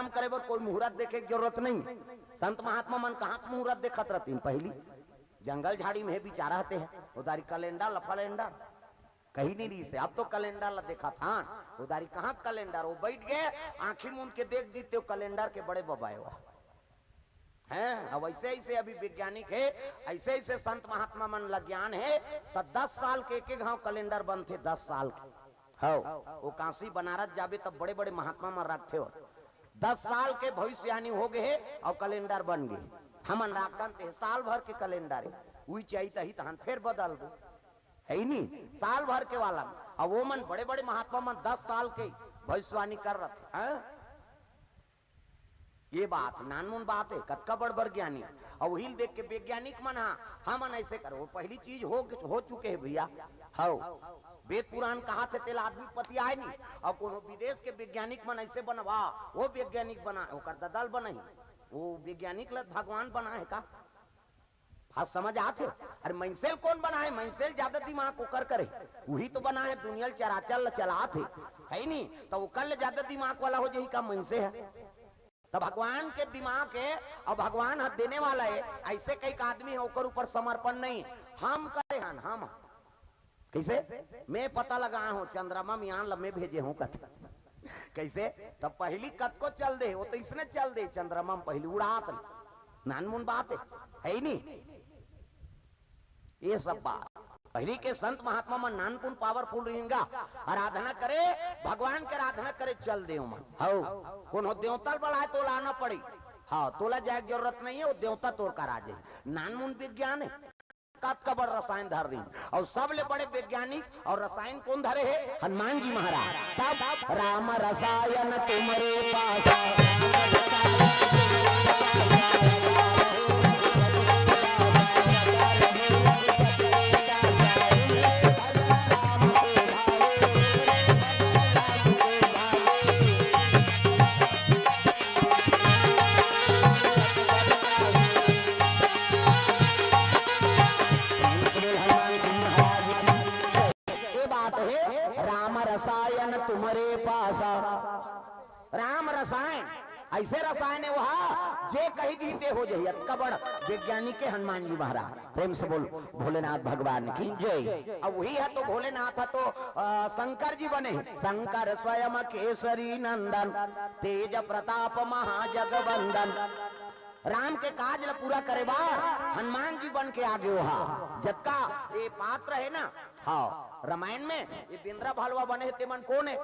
काम करे बर कोई मुहूर्त देखे की जरूरत नहीं। संत महात्मा मन कहाँ मुहूर्त देखत रहती, पहली जंगल झाड़ी में बिचारा रहते हैं, उदारी कैलेंडर लफलेंडर कहीं नहीं रही से। अब तो कैलेंडर ला देखा था, उदारी कहाँ कैलेंडर, वो बैठ गए आंखी मूंद के देख देते कैलेंडर के बड़े बबाए हैं। अब ऐसे ऐसे अभी वैज्ञानिक है, ऐसे ऐसे संत महात्मा मन ला ज्ञान है। तो 10 साल के एक गांव कैलेंडर बनते, 10 साल के हो। वो काशी बनारस जाबे तब बड़े बड़े महात्मा मन रखते हो, 10 साल के भविष्यवाणी हो गए और कैलेंडर बन गए। हमन राखते साल भर के कैलेंडर वही चाहिए तहन फिर बदल दो है ही नहीं, साल भर के वाला। अब वो मन बड़े बड़े महात्मा मन 10 साल के भविष्यवाणी कर रहे थे। ये बात नानमुन बात है, कतका बड़ ज्ञानी। और वही देख के वैज्ञानिक मन हमन ऐसे करो, वो पहली चीज हो चुके है भैया। हो वेद पुराण कहा थे तेल आदमी पति आए नहीं, और कोनो विदेश के वैज्ञानिक मन ऐसे बनवा, वो वैज्ञानिक बना, ओकर ददल बनाई, वो वैज्ञानिक लग भगवान बना है का? हाँ समझ आते। अरे मैंसेल कौन बना है? मैंसेल ज्यादा दिमाग को कर करे, वही तो बना है दुनिया चराचल चलाते है नहीं। तो वो कल ज्यादा दिमाग वाला हो जाए का मैंसे है। तो भगवान के दिमाग है और भगवान हाथ देने वाला है। ऐसे कई आदमी है ओकर ऊपर समर्पण नहीं, हम करे हन। हम कैसे मैं पता लगा हूँ चंद्रमा में यहाँ लम्बे भेजे हूँ कथा कैसे? तब पहली कत को चल दे, वो तो इसने चल दे चंद्रमा में पहली उड़ात नानमुन बात है ही नहीं। ये सब बात पहली के संत महात्मा मन नानपुन पावरफुल रहेगा, आराधना करे भगवान के आराधना करे चल दे मन। हो कौन हो देवता बढ़ाए तो लाना पड़ी, हाँ तोला जाए जरूरत नहीं है, वो देवता तोड़ कर आ जाए। नानमुन विज्ञान है, का बड़ रसायन धर रही। और सबले बड़े वैज्ञानिक और रसायन कौन धरे है? हनुमान जी महाराज। तब राम रसायन तुम्हारे पास, रसायन तुम्हारे पास। राम रसायन ऐसे रसायन है वहा जे कही दीते हो जाए। अतका बड़ वैज्ञानिक के हनुमान जी महाराज। प्रेम से बोल भोलेनाथ भगवान की जय। अब वही है तो भोलेनाथ है तो शंकर जी बने, शंकर स्वयं केसरी नंदन, तेज प्रताप महाजगवंदन। राम के काज ला पूरा करे बार हनुमान जी बन के आगे वहा। जबका ये पात्र है ना, हाँ रामायण में ये बिंद्रा भालवा बने थे मन कौन है?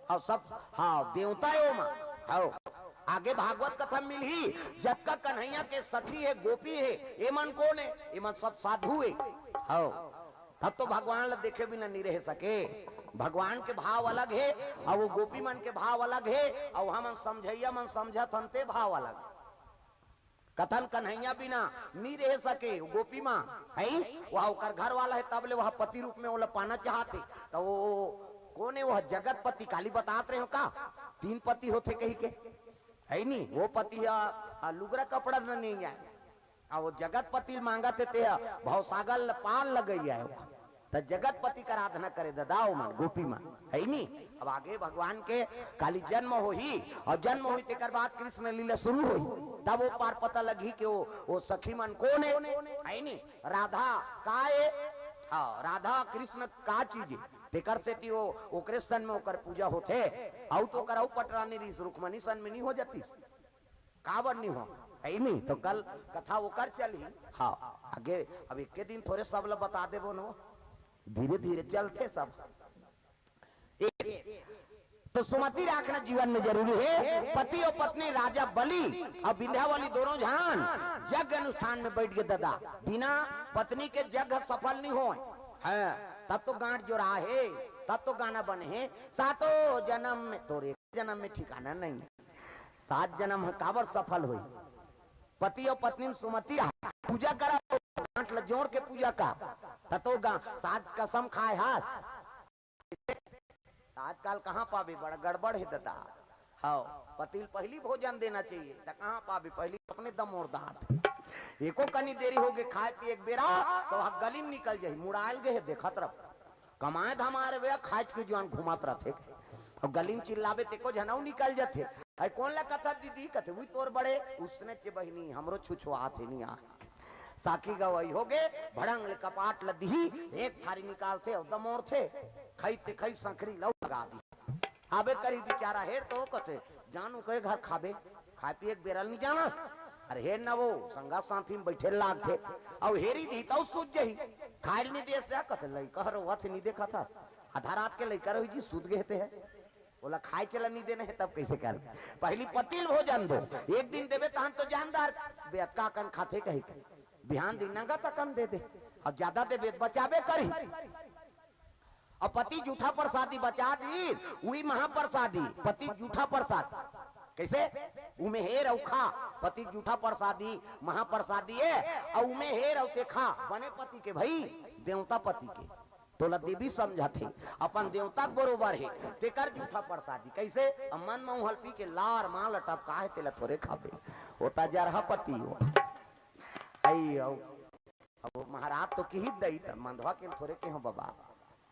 हाँ सब हाँ देवता है वो। हाँ आगे भागवत कथा मिल ही, जबका कन्हैया के सखी है गोपी है, ये मन कौन है? ये मन सब साधु है। हाँ तब तो भगवान ला देखे बिना नहीं रह सके। भगवान के भाव अलग है और वो गोपी मन के भाव अलग है, और हम समझैया मन समझत हनते भाव अलग। कथन कन्हैया बिना नहीं रह सके, गोपी माँ है वह ओकर घर वाला है, तब ले वह पति रूप में वो पाना चाहते। तो वो कौन है? वह जगत पति। काली बतात रहे हो का 3 पति होते कही के है नहीं। वो पति लुगरा कपड़ा नहीं जाए, और वो जगत पति मांगा थे भवसागर पार लग गई है। तो जगत पति का आराधना करे ददाओ मन गोपी मन है नहीं। अब आगे भगवान के काली जन्म हो ही, और जन्म हुई तेकर बाद कृष्ण लीला शुरू हुई। तब वो पार पता लगी कि वो सखी मन कौन है नहीं। राधा का है, हाँ राधा कृष्ण का चीज तेकर से थी वो कृष्ण में ओकर पूजा होते। आउ तो कराऊ पटरानी री रुक्मणी सन में नहीं हो जाती, काबर नहीं हो है नहीं। तो कल कथा वो कर चली। हाँ आगे अब एक दिन थोड़े सब लोग बता दे बोनो, धीरे धीरे चलते सब। तो सुमति रखना जीवन में जरूरी है। पति और पत्नी राजा बलि और विंध्यावली दोनों जहान यज्ञ अनुष्ठान में बैठ गए दादा। बिना पत्नी के यज्ञ सफल नहीं हो है। तब तो गांठ जोड़ा है, तब तो गाना बने हैं। 7 जन्म में तोरे जन्म में ठिकाना नहीं है, 7 जन्म काबर सफल हुई। पति और पत्नी सुमति पूजा करा तो गांठ ल जोड़ के पूजा का तो 7 कसम खाए हाथ। आजकल कहाँ पावे, बड़ा गड़बड़ है दादा। हाँ पति पहली भोजन देना चाहिए, तो कहाँ पावे पहली अपने दम और दांत। एको कनी देरी हो गए खाए पिए एक बेरा तो वह गली में निकल जाये, मुड़ाल गए देखत रह कमाए हमारे वे खाए के जवान घुमात रहते और गली में चिल्लावे ते को जनऊ निकल जाते। आई कौन ला कथा दीदी कथे हुई तोर बड़े उसने चे बहिनी हमरो छुछुआ थे नहीं आ साकी गवाई हो गए भड़ंग ले कपाट लदी एक थारी निकालते और दमोर थे खईते खई संकरी लौ लगा दी आबे करी बेचारा हेर तो कथे जानू करे घर खाबे खाए पिए बेरल नहीं जाना अरे हेर ना वो संगा साथी में बैठे लाग थे और हेरी दी तो सूझ जही खाइल नहीं दे से कथे लई कहरो वथ नहीं देखा था आधा रात के लई करो जी सूद गए थे बोला खाए चला नहीं देने है तब कैसे कर पहली पतिल भोजन दो एक दिन देवे तहन तो जानदार बेतका कन खाते कही बिहान दिन नंगा तकन दे दे और ज्यादा दे बेत बचावे करी और पति जूठा प्रसादी बचा दी वही महाप्रसादी पति जूठा प्रसाद कैसे उमे हेर और खा पति जूठा प्रसादी महाप्रसादी है और उमे हेर और देखा बने पति के भाई देवता पति के तोला देवी समझा थे अपन देवता बरोबर है तेकर जूठा प्रसादी कैसे मन में हल्पी के लार माल टपका है तेला थोड़े खाबे होता जरहा पति हो आई अब महाराज तो की दई त मंधवा के थोड़े के हो बाबा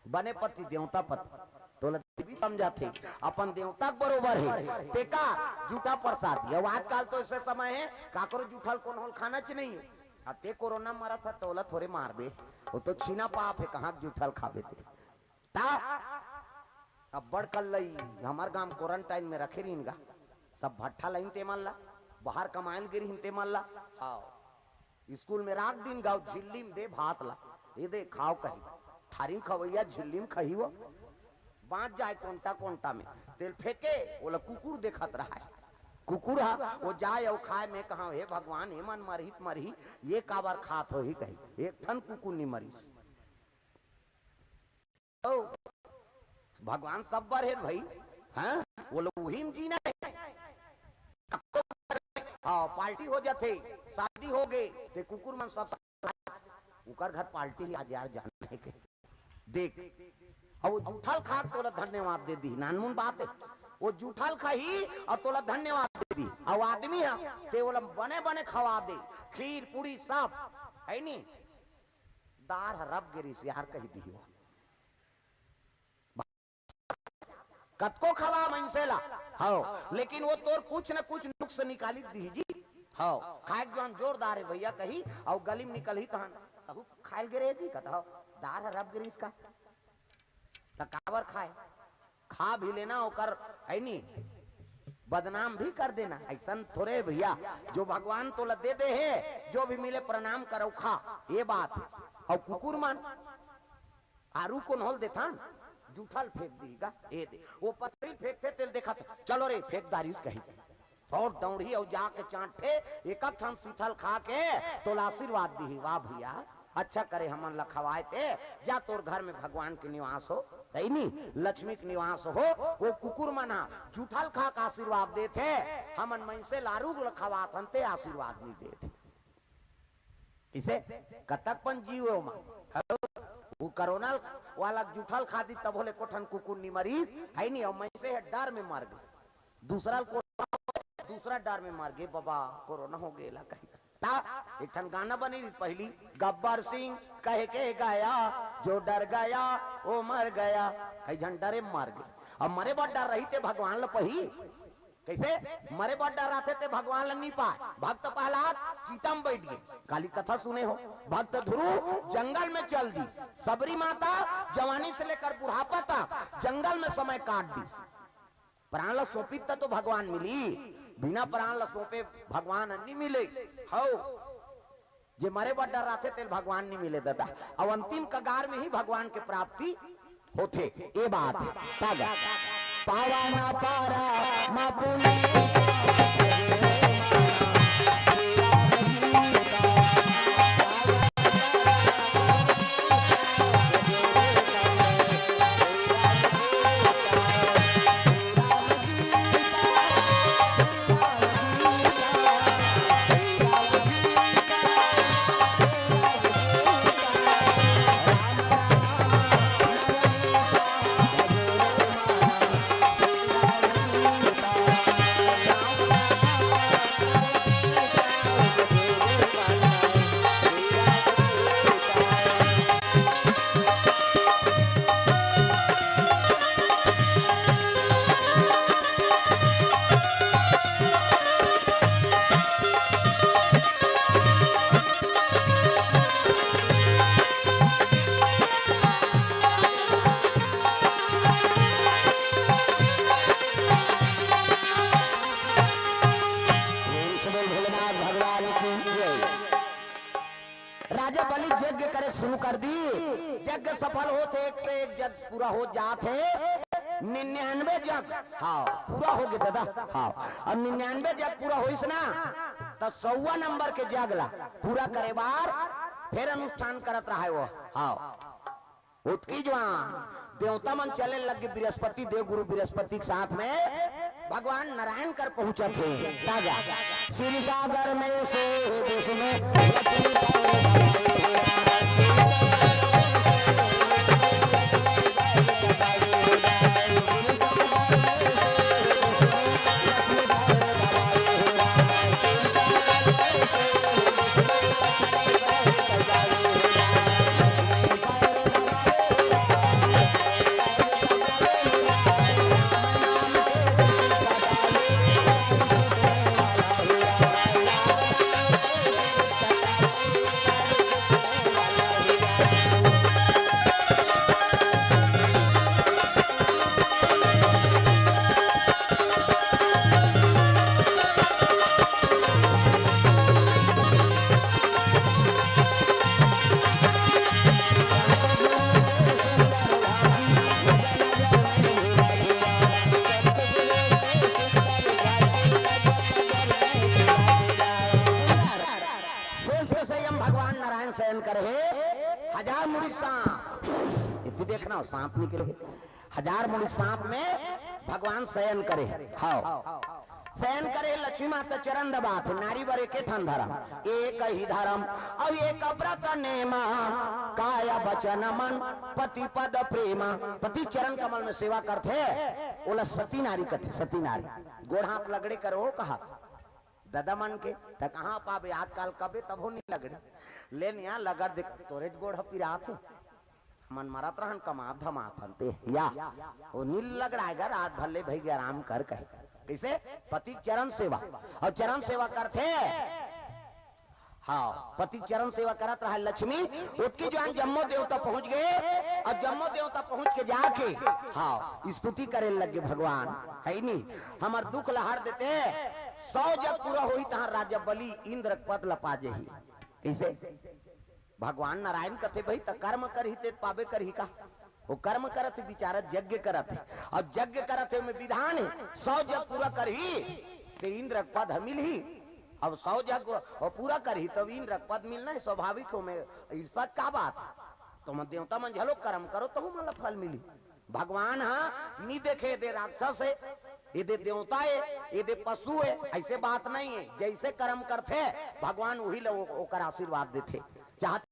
बने पति देवता पति तोला देवी समझा थे अपन देवता बरोबर है तेका जूठा प्रसादी अब आजकल तो ऐसे समय है काकरो जूठल कौन होल खाना च नहीं है अते कोरोना मरा था तोला थोड़े मारबे वो तो छीना पाप है कहाँ जूठल खाबे थे ता अब बड़ कल लई हमार गांव क्वारंटाइन में रखे रहीनगा सब भट्ठा लाइन ते मल्ला बाहर कमाइल गिरी हिंते मल्ला आओ स्कूल में रात दिन गाँव झिल्ली में दे भात ला ये दे खाओ कही थारी खवैया झिल्ली में खही वो बांध जाए कोंटा कोंटा में तेल फेंके बोला कुकुर देखत रहा है कुकुर वो जाए और खाए में कहा हे भगवान हे मन मरहित मरही ये काबर खात हो ही कही एक ठन कुकुर नहीं मरीस ओ भगवान सब बर है भाई हाँ वो लोग वही में जीना है हाँ पार्टी हो जाते शादी हो गए ते कुकुर मन सब उकर घर पार्टी ही आज यार जाने के देख और वो जूठल खा तोला धन्यवाद दे दी नानमुन बात है वो जूठल खाही और तोला धन्यवाद दे दी और आदमी है ते बोला बने बने खवा दे खीर पूरी सब है नी दार रब गिरी से यार कही दी कतको खवा मनसेला हाँ लेकिन वो तोर कुछ न कुछ नुक्स निकाली दी जी हाँ खाए जौन जोरदार है भैया कही और गली में निकल ही तहन खाए गिरे जी कहो दार रब गिरी इसका तकावर खाए खा भी लेना होकर है नी बदनाम भी कर देना ऐसा थोड़े भैया जो भगवान तो दे दे है जो भी मिले प्रणाम करो खा ये बात और कुकुर मान आरू को नहल देता जूठल फेंक देगा ये दे वो पत्थरी फेंकते तेल देखा था चलो रे फेंक दारिस कही और दौड़ी और जाके चांटे एक ठन सीथल खा के तो आशीर्वाद दी वाह भैया अच्छा करे हमन लखवाए थे जा तोर घर में भगवान के निवास हो नहीं लक्ष्मी के निवास हो वो कुकुर मना जूठल खा का आशीर्वाद देते हमन मन से लारू लखवात हनते आशीर्वाद नहीं देते इसे कतकपन जीव वो कोरोना वाला जूठल खा दी तब बोले कोठन कुकुर नहीं मरीज है नहीं और मन से डर में मर गए दूसरा डर में मर गए बाबा कोरोना हो गया कहीं एक ठन गाना बनी पहली गब्बर सिंह कह के गाया जो डर गया वो मर गया कई झन डरे मर गए अब मरे बड़ डर रही थे भगवान ल पही कैसे मरे बड़ डर रहते थे भगवान ल नहीं पाए भक्त प्रहलाद सीता में बैठ गए काली कथा सुने हो भक्त ध्रुव जंगल में चल दी सबरी माता जवानी से लेकर बुढ़ापा तक जंगल में समय काट दी प्राण ल सौंपित तो भगवान मिली बिना प्राण ल सौंपे भगवान नहीं मिले हो जे मरे बड़ डर रहते थे भगवान नहीं मिले दादा अब अंतिम कगार में ही भगवान के प्राप्ति होते ये बात है पावा ना पारा मापुली यज्ञ सफल होते, एक से एक यज्ञ पूरा हो जाते, 99 यज्ञ हाँ पूरा हो गया दादा हाँ, और 99 यज्ञ पूरा होइस ना तो 100 नंबर के यज्ञ ला पूरा करे बार फिर अनुष्ठान करत रहा है वो हाँ। उत्की जवान देवता मन चले लगे बृहस्पति देव गुरु बृहस्पति के साथ में भगवान नारायण कर पहुंचे थे राजा श्री सागर में से हजार मुड़िक सांप इतनी देखना हो सांप निकले, हजार मुड़िक सांप में भगवान शयन करे हाँ शयन करे। लक्ष्मी माता चरण दबात नारी बर के ठन धर्म एक ही धर्म अब एक व्रत नेमा काया वचन मन पति पद प्रेमा। पति चरण कमल में सेवा करते ओला सती नारी कथे, सती नारी गोड़ हाथ लगड़े करो कहा दादा मन के त कहाँ पावे आजकल कबे तब नहीं लगड़े लेन यहाँ लगड़ देख तोरे गोड़ पिरात है मन मरत रहन कमात धमात हनते या वो नील लगड़ाएगा रात भले भाई आराम कर कहे कैसे पति चरण सेवा और चरण सेवा करते हाँ पति चरण सेवा करत रहा। लक्ष्मी उसकी जान जम्मो देवता पहुंच गए और जम्मो देवता पहुंच के जाके हाँ स्तुति करे लगे भगवान है नहीं हमार दुख लहार देते 100 जब पूरा हुई तहां राजा बलि इंद्र पद लपा जही कैसे भगवान नारायण कथे भाई त कर्म करही ते पावे करही का वो कर्म करत बिचारा यज्ञ करत और यज्ञ करत में विधान 100 जग पूरा करही ते इंद्र पद मिलही अब 100 जग और पूरा करही तब इंद्र पद मिलना स्वाभाविक हो में ईर्षा का बात तुम देवता मन झलो कर्म करो तो मला फल मिली। भगवान हाँ नहीं देखे दे राक्षस है ये दे देवता है ये दे पशु है ऐसे बात नहीं है जैसे कर्म करते भगवान वही लोग आशीर्वाद देते चाहते